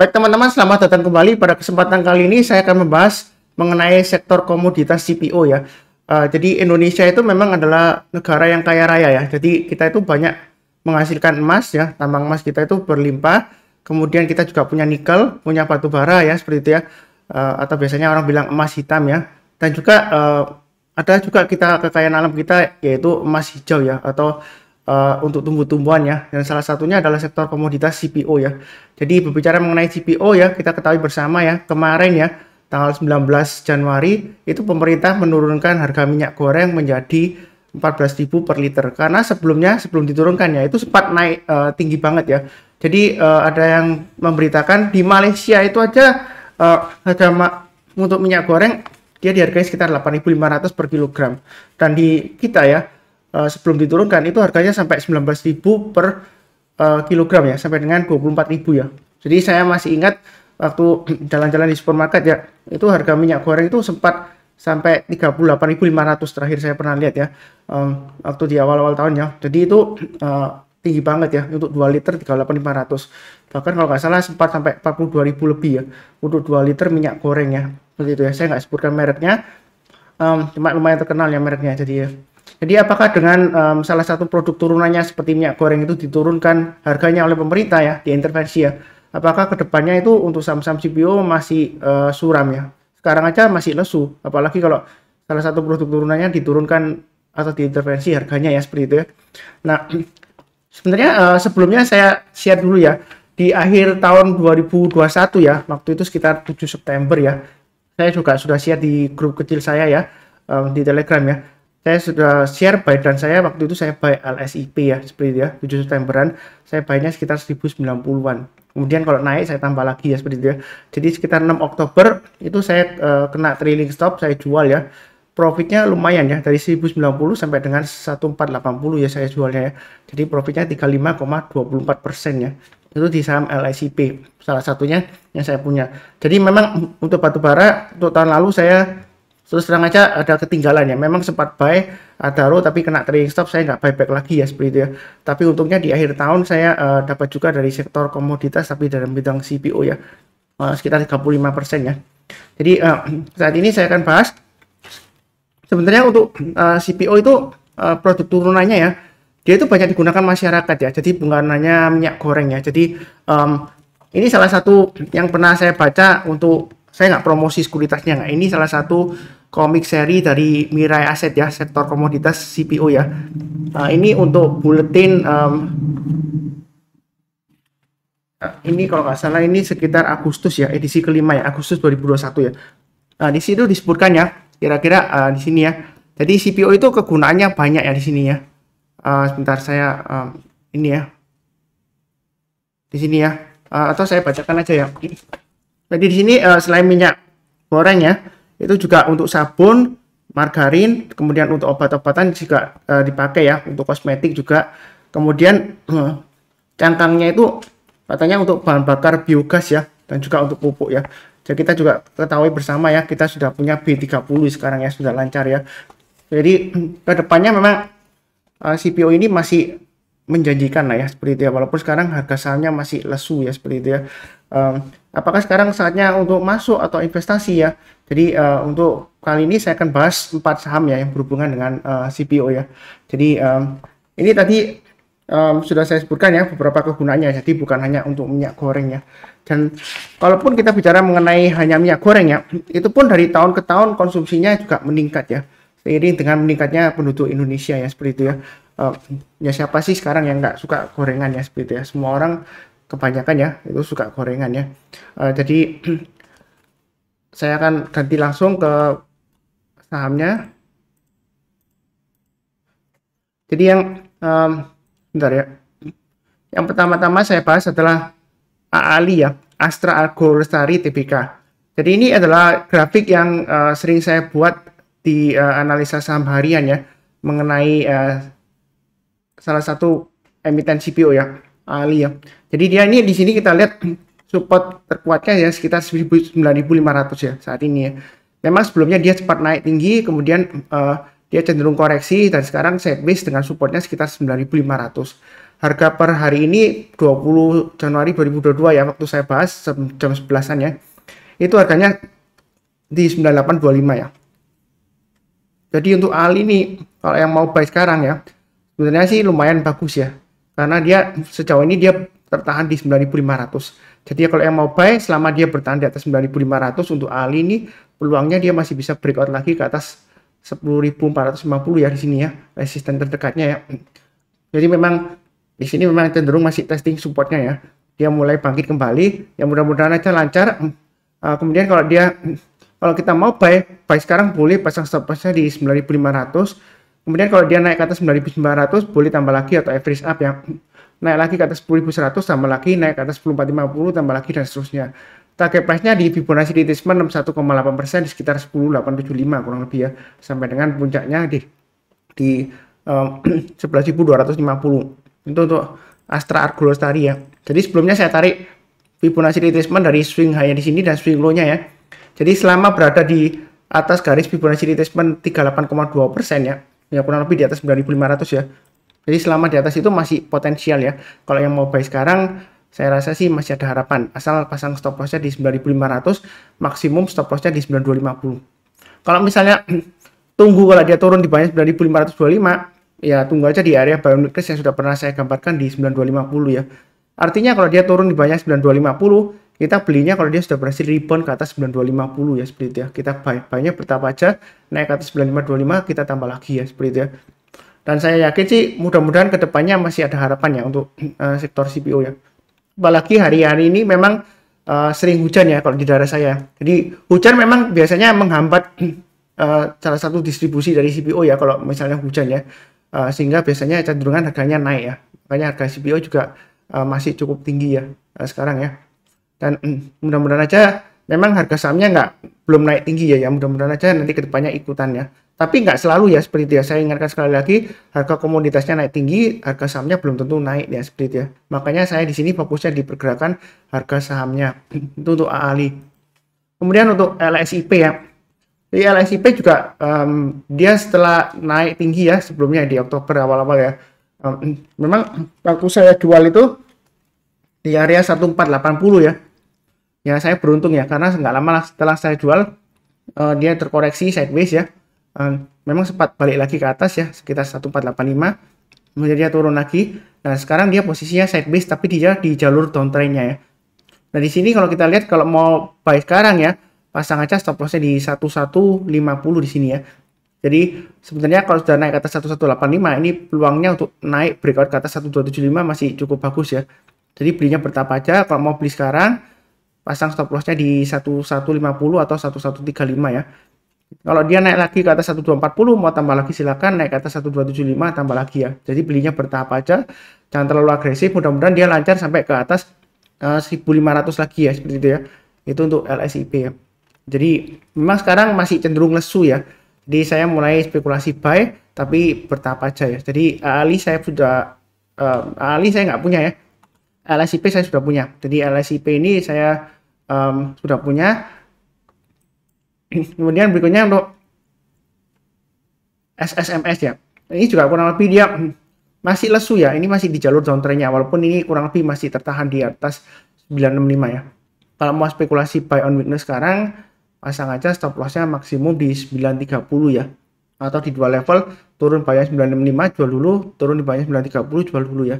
Baik teman-teman, selamat datang kembali. Pada kesempatan kali ini saya akan membahas mengenai sektor komoditas CPO ya. Jadi Indonesia itu memang adalah negara yang kaya raya ya. Jadi kita itu banyak menghasilkan emas ya. Tambang emas kita itu berlimpah. Kemudian kita juga punya nikel, punya batu bara ya seperti itu ya. Atau biasanya orang bilang emas hitam ya. Dan juga ada juga kita kekayaan alam kita yaitu emas hijau ya, atau untuk tumbuh-tumbuhan ya, dan salah satunya adalah sektor komoditas CPO ya. Jadi berbicara mengenai CPO ya, kita ketahui bersama ya, kemarin ya tanggal 19 Januari itu pemerintah menurunkan harga minyak goreng menjadi 14.000 per liter, karena sebelum diturunkan ya itu sempat naik tinggi banget ya. Jadi ada yang memberitakan di Malaysia itu aja harga untuk minyak goreng dia dihargai sekitar 8.500 per kilogram, dan di kita ya sebelum diturunkan itu harganya sampai 19.000 per kilogram ya, sampai dengan 24.000 ya. Jadi saya masih ingat waktu jalan-jalan di supermarket ya, itu harga minyak goreng itu sempat sampai 38.500 terakhir saya pernah lihat ya, waktu di awal-awal tahun ya. Jadi itu tinggi banget ya, untuk 2 liter 38.500. Bahkan kalau nggak salah sempat sampai 42.000 lebih ya untuk 2 liter minyak goreng ya. Seperti itu ya, saya nggak sebutkan mereknya, cuma lumayan terkenal ya mereknya. Jadi apakah dengan salah satu produk turunannya seperti minyak goreng itu diturunkan harganya oleh pemerintah ya, diintervensi ya, apakah kedepannya itu untuk saham-saham CPO masih suram ya? Sekarang aja masih lesu, apalagi kalau salah satu produk turunannya diturunkan atau diintervensi harganya ya, seperti itu ya. Nah, sebenarnya sebelumnya saya share dulu ya, di akhir tahun 2021 ya, waktu itu sekitar 7 September ya, saya juga sudah share di grup kecil saya ya, di Telegram ya. Saya sudah share buy dan saya waktu itu saya buy LSIP ya, seperti itu ya, 7 Septemberan saya buy-nya sekitar 1090-an. Kemudian kalau naik saya tambah lagi ya, seperti itu ya. Jadi sekitar 6 Oktober itu saya kena trailing stop, saya jual ya. Profitnya lumayan ya, dari 1090 sampai dengan 1480 ya saya jualnya ya. Jadi profitnya 35,24% ya. Itu di saham LSIP, salah satunya yang saya punya. Jadi memang untuk batubara untuk tahun lalu saya terus terang aja ada ketinggalan ya, memang sempat buy Adaro tapi kena trading stop, saya nggak buyback lagi ya, seperti itu ya. Tapi untungnya di akhir tahun saya dapat juga dari sektor komoditas tapi dalam bidang CPO ya, sekitar 35% ya. Jadi saat ini saya akan bahas sebenarnya untuk CPO itu produk turunannya ya, dia itu banyak digunakan masyarakat ya, jadi bukan hanya minyak goreng ya. Jadi ini salah satu yang pernah saya baca, untuk saya nggak promosi sekuritasnya nggak, ini salah satu komik seri dari Mirai Asset ya, sektor komoditas CPO ya. Ini untuk buletin ini kalau nggak salah ini sekitar Agustus ya, edisi kelima ya, Agustus 2021 ya. Nah di situ disebutkan ya, kira-kira di sini ya. Jadi CPO itu kegunaannya banyak ya di sini ya. Sebentar saya ini ya, di sini ya, atau saya bacakan aja ya. Jadi di sini selain minyak goreng ya, itu juga untuk sabun, margarin, kemudian untuk obat-obatan juga dipakai ya, untuk kosmetik juga. Kemudian cangkangnya itu katanya untuk bahan bakar biogas ya, dan juga untuk pupuk ya. Jadi kita juga ketahui bersama ya, kita sudah punya B30 sekarang ya, sudah lancar ya. Jadi kedepannya memang CPO ini masih menjanjikan lah ya, seperti itu ya, walaupun sekarang harga sahamnya masih lesu ya, seperti itu ya. Apakah sekarang saatnya untuk masuk atau investasi ya? Jadi untuk kali ini saya akan bahas 4 saham ya yang berhubungan dengan CPO ya. Jadi ini tadi sudah saya sebutkan ya beberapa kegunaannya, jadi bukan hanya untuk minyak goreng ya. Dan kalaupun kita bicara mengenai hanya minyak goreng ya, itu pun dari tahun ke tahun konsumsinya juga meningkat ya, seiring dengan meningkatnya penduduk Indonesia ya, seperti itu ya. Ya siapa sih sekarang yang nggak suka gorengan ya, seperti itu ya, semua orang kebanyakan ya itu suka gorengan ya. Jadi saya akan ganti langsung ke sahamnya. Jadi yang bentar ya, yang pertama-tama saya bahas adalah AALI ya, Astra Algo Lestari Tbk. Jadi ini adalah grafik yang sering saya buat di analisa saham harian ya, mengenai salah satu emiten CPO ya, AALI ya. Jadi dia ini di sini kita lihat support terkuatnya ya sekitar 9.500 ya saat ini ya. Memang sebelumnya dia sempat naik tinggi, kemudian dia cenderung koreksi, dan sekarang sideways dengan supportnya sekitar 9.500. harga per hari ini 20 Januari 2022 ya, waktu saya bahas jam 11-an ya. Itu harganya di 9825 ya. Jadi untuk ALI ini kalau yang mau buy sekarang ya, sebenarnya sih lumayan bagus ya. Karena dia sejauh ini dia tertahan di 9500. Jadi kalau yang mau buy selama dia bertahan di atas 9500 untuk ALI ini peluangnya dia masih bisa breakout lagi ke atas 10.450 ya di sini ya, resisten terdekatnya ya. Jadi memang di sini memang cenderung masih testing supportnya ya. Dia mulai bangkit kembali, ya mudah-mudahan aja lancar. Kemudian kalau kita mau buy sekarang boleh pasang stop lossnya di 9.500. Kemudian kalau dia naik ke atas 9.900 boleh tambah lagi atau average up ya. Naik lagi ke atas 10.100 tambah lagi, naik ke atas 10.450 tambah lagi dan seterusnya. Target price-nya di Fibonacci retracement 61,8% di sekitar 10.875 kurang lebih ya. Sampai dengan puncaknya di 11.250. Itu untuk Astra Argo Lestari ya. Jadi sebelumnya saya tarik Fibonacci retracement dari swing high di sini dan swing low-nya ya. Jadi selama berada di atas garis Fibonacci retracement 38,2% ya. Ya kurang lebih di atas 9.500 ya. Jadi selama di atas itu masih potensial ya. Kalau yang mau buy sekarang saya rasa sih masih ada harapan. Asal pasang stop loss-nya di 9.500, maksimum stop loss-nya di 9.250. Kalau misalnya tunggu kalau dia turun di bawah 9.525, ya tunggu aja di area buy on weakness yang sudah pernah saya gambarkan di 9.250 ya. Artinya kalau dia turun di bawah 9.250, kita belinya kalau dia sudah berhasil rebound ke atas 9.250 ya, seperti itu ya. Kita buy-nya bertahap aja, naik ke atas 9.525 kita tambah lagi ya, seperti itu ya. Dan saya yakin sih mudah-mudahan kedepannya masih ada harapan ya untuk sektor CPO ya. Apalagi hari-hari ini memang sering hujan ya kalau di daerah saya. Jadi hujan memang biasanya menghambat salah satu distribusi dari CPO ya kalau misalnya hujan ya. Sehingga biasanya cenderungan harganya naik ya. Makanya harga CPO juga masih cukup tinggi ya sekarang ya. Dan mudah-mudahan aja memang harga sahamnya belum naik tinggi ya, mudah-mudahan aja nanti kedepannya ikutan ya. Tapi nggak selalu ya seperti itu ya. Saya ingatkan sekali lagi, harga komoditasnya naik tinggi, harga sahamnya belum tentu naik ya seperti itu ya. Makanya saya di sini fokusnya di pergerakan harga sahamnya itu untuk AALI. Kemudian untuk LSIP ya. Di LSIP juga dia setelah naik tinggi ya sebelumnya di Oktober awal-awal ya. Memang waktu saya jual itu di area 1480 ya. Ya saya beruntung ya karena nggak lama setelah saya jual dia terkoreksi sideways ya. Memang sempat balik lagi ke atas ya sekitar 1485, kemudian dia turun lagi. Nah sekarang dia posisinya sideways tapi dia di jalur downtrendnya ya. Nah di sini kalau kita lihat kalau mau buy sekarang ya pasang aja stop lossnya di 1150 di sini ya. Jadi sebenarnya kalau sudah naik ke atas 1185 ini peluangnya untuk naik breakout ke atas 1275 masih cukup bagus ya. Jadi belinya bertahap aja. Kalau mau beli sekarang pasang stop lossnya di 1150 atau 1135 ya. Kalau dia naik lagi ke atas 1240 mau tambah lagi silakan, naik ke atas 1275 tambah lagi ya. Jadi belinya bertahap aja, jangan terlalu agresif. Mudah-mudahan dia lancar sampai ke atas 1500 lagi ya seperti itu ya. Itu untuk LSIP ya. Jadi memang sekarang masih cenderung lesu ya. Jadi saya mulai spekulasi buy tapi bertahap aja ya. Jadi AALI saya nggak punya ya. LSIP saya sudah punya. Jadi LSIP ini saya sudah punya. Kemudian berikutnya untuk SSMS ya. Ini juga kurang lebih dia masih lesu ya. Ini masih di jalur downtrendnya walaupun ini kurang lebih masih tertahan di atas 965 ya. Kalau mau spekulasi buy on weakness sekarang pasang aja stop lossnya maksimum di 930 ya. Atau di dua level turun bawahnya 965 jual dulu, turun di bawahnya 930 jual dulu ya.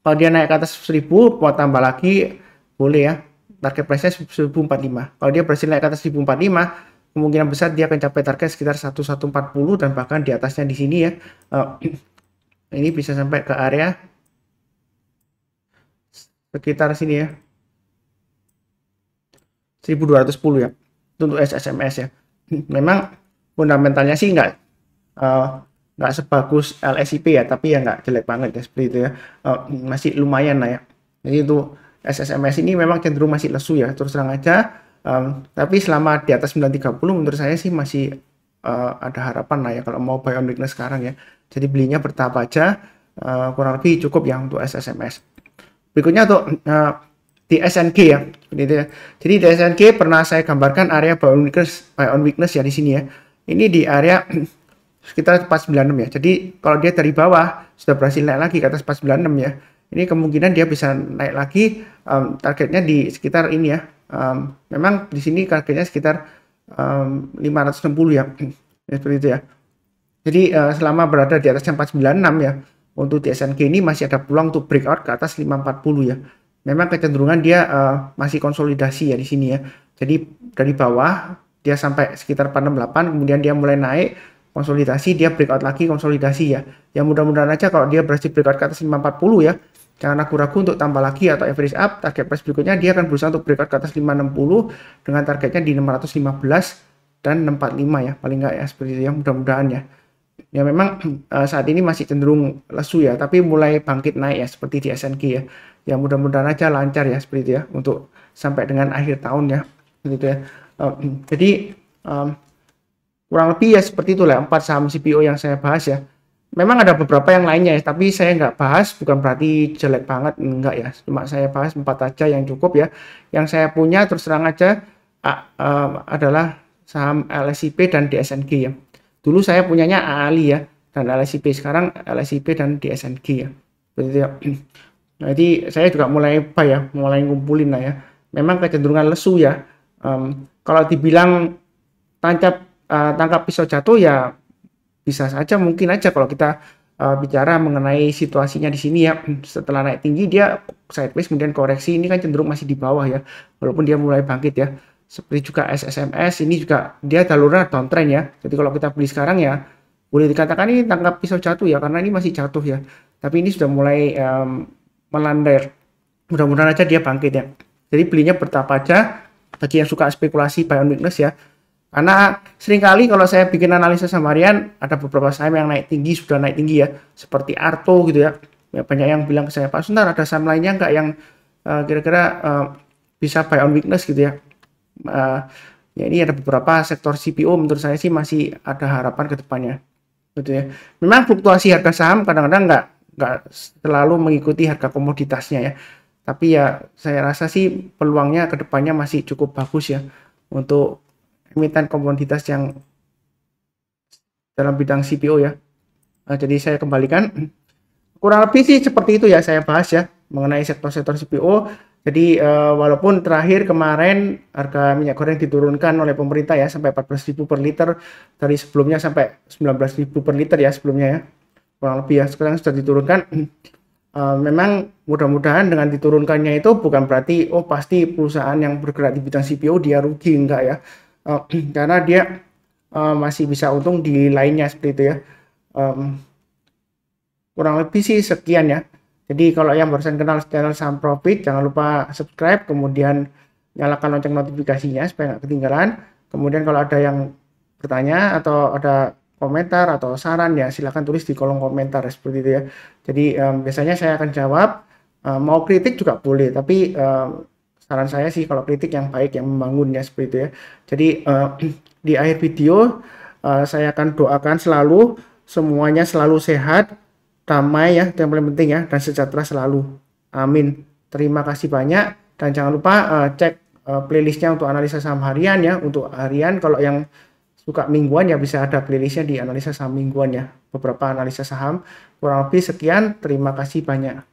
Kalau dia naik ke atas 1000 mau tambah lagi boleh ya. Target price-nya 1045. Kalau dia berhasil naik ke atas 1045 kemungkinan besar dia akan capai target sekitar 1140 dan bahkan di atasnya di sini ya. Ini bisa sampai ke area sekitar sini ya. 1210 ya. Itu untuk SSMS ya. Memang fundamentalnya sih nggak sebagus LSIP ya, tapi ya nggak jelek banget ya seperti itu ya. Masih lumayan lah ya. Jadi itu SSMS ini memang cenderung masih lesu ya, terus terang aja. Tapi selama di atas 930 menurut saya sih masih ada harapan lah ya kalau mau buy on weakness sekarang ya. Jadi belinya bertahap aja, kurang lebih cukup ya untuk SSMS. Berikutnya untuk di SNG ya, seperti itu ya. Jadi di SNG pernah saya gambarkan area buy on weakness ya di sini ya. Ini di area sekitar 496 ya. Jadi kalau dia dari bawah sudah berhasil naik lagi ke atas 496 ya. ini kemungkinan dia bisa naik lagi, targetnya di sekitar ini ya. Memang di sini targetnya sekitar 560 ya. Ya, seperti itu ya. Jadi selama berada di atas 496 ya, untuk di SNG ini masih ada peluang untuk breakout ke atas 540 ya. Memang kecenderungan dia masih konsolidasi ya di sini ya. Jadi dari bawah dia sampai sekitar 468, kemudian dia mulai naik konsolidasi, dia breakout lagi konsolidasi ya. Ya mudah-mudahan aja kalau dia berhasil breakout ke atas 540 ya, jangan ragu-ragu untuk tambah lagi atau average up. Target price berikutnya dia akan berusaha untuk breakout ke atas 560 dengan targetnya di 615 dan 645 ya, paling enggak ya, seperti itu ya, mudah-mudahan ya. Ya memang saat ini masih cenderung lesu ya, tapi mulai bangkit naik ya seperti di SNG ya. Ya mudah-mudahan aja lancar ya seperti itu ya untuk sampai dengan akhir tahun ya, gitu ya. Jadi kurang lebih ya seperti itulah 4 saham CPO yang saya bahas ya. Memang ada beberapa yang lainnya ya, tapi saya nggak bahas bukan berarti jelek banget, enggak ya. Cuma saya bahas 4 aja yang cukup ya. Yang saya punya terus terang aja adalah saham LSIP dan DSNG ya. Dulu saya punyanya AALI ya dan LSIP, sekarang LSIP dan DSNG ya. Begitu ya. Jadi saya juga mulai buy ya, mulai ngumpulin lah ya. Memang kecenderungan lesu ya. Kalau dibilang tangkap pisau jatuh ya bisa saja, mungkin aja kalau kita bicara mengenai situasinya di sini ya. Setelah naik tinggi dia sideways kemudian koreksi, ini kan cenderung masih di bawah ya. Walaupun dia mulai bangkit ya. Seperti juga SSMS ini juga dia jalurnya downtrend ya. Jadi kalau kita beli sekarang ya boleh dikatakan ini tangkap pisau jatuh ya, karena ini masih jatuh ya. Tapi ini sudah mulai melandai. Mudah-mudahan aja dia bangkit ya. Jadi belinya bertahap aja bagi yang suka spekulasi buy on weakness ya. Karena seringkali kalau saya bikin analisa sama harian ada beberapa saham yang naik tinggi, sudah naik tinggi ya. Seperti Arto gitu ya. Ya banyak yang bilang ke saya, Pak Suntar ada saham lainnya enggak yang kira-kira bisa buy on weakness gitu ya. Ya ini ada beberapa sektor CPO menurut saya sih masih ada harapan ke depannya gitu ya. Memang fluktuasi harga saham kadang-kadang nggak selalu mengikuti harga komoditasnya ya, tapi ya saya rasa sih peluangnya ke depannya masih cukup bagus ya untuk emiten komoditas yang dalam bidang CPO ya. Jadi saya kembalikan kurang lebih sih seperti itu ya saya bahas ya mengenai sektor-sektor CPO. Jadi walaupun terakhir kemarin harga minyak goreng diturunkan oleh pemerintah ya sampai 14.000 per liter, dari sebelumnya sampai 19.000 per liter ya sebelumnya ya, kurang lebih ya, sekarang sudah diturunkan. Memang mudah-mudahan dengan diturunkannya itu bukan berarti oh pasti perusahaan yang bergerak di bidang CPO dia rugi, enggak ya, karena dia masih bisa untung di lainnya seperti itu ya. Kurang lebih sih sekian ya. Jadi kalau yang barusan kenal channel Saham Profit, jangan lupa subscribe, kemudian nyalakan lonceng notifikasinya supaya nggak ketinggalan. Kemudian kalau ada yang bertanya atau ada komentar atau saran ya silahkan tulis di kolom komentar seperti itu ya. Jadi biasanya saya akan jawab. Mau kritik juga boleh, tapi saran saya sih kalau kritik yang baik, yang membangun ya seperti itu ya. Jadi di akhir video saya akan doakan selalu semuanya selalu sehat, damai ya, itu yang paling penting ya, dan sejahtera selalu. Amin. Terima kasih banyak dan jangan lupa cek playlistnya untuk analisa saham harian ya. Untuk harian kalau yang suka mingguan ya bisa ada playlistnya di analisa saham mingguan ya. Beberapa analisa saham. Kurang lebih sekian. Terima kasih banyak.